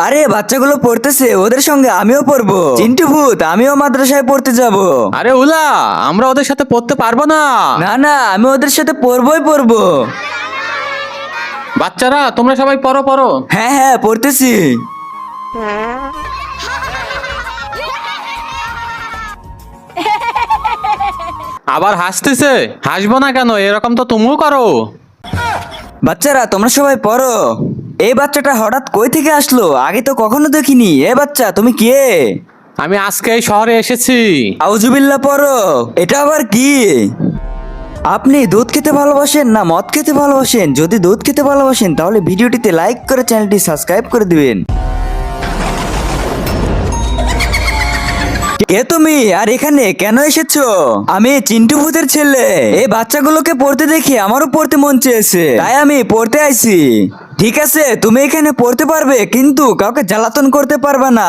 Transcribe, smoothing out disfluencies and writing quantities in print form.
আরে বাচ্চাগুলো পড়তেছে, ওদের সঙ্গে আমিও পড়বো। চিন্টু ভূত, আমিও মাদ্রাসায় পড়তে যাব। আরে উলা, আমরা ওদের সাথে পড়তে পারবো না। না না, আমি ওদের সাথে পড়বো। বাচ্চারা তোমরা সবাই পড়ো পড়ো। হ্যাঁ হ্যাঁ, পড়তেছি। আবার হাসতেছে? হাসবো না কেন, এরকম তো তুমিও করো। বাচ্চারা তোমরা সবাই পড়ো। এই বাচ্চাটা হঠাৎ কই থেকে আসলো? আগে তো কখনো দেখিনি। এ বাচ্চা, তুমি কে? আমি আজকে এই শহরে এসেছি। আউজুবিল্লাহ পড়ো। এটা আবার কি? আপনি দুধ খেতে ভালোবাসেন না মদ খেতে ভালোবাসেন? যদি দুধ খেতে ভালোবাসেন তাহলে ভিডিওটিতে লাইক করে চ্যানেলটি সাবস্ক্রাইব করে দিবেন। কে তুমি, আর এখানে কেন এসেছো? আমি চিন্টু ভূতের ছেলে। এই বাচ্চাগুলোকে পড়তে দেখে আমারও পড়তে মন চেয়েছে, তাই আমি পড়তে আইছি। ঠিক আছে, তুমি এখানে পড়তে পারবে, কিন্তু কাউকে জ্বালাতন করতে পারবে না।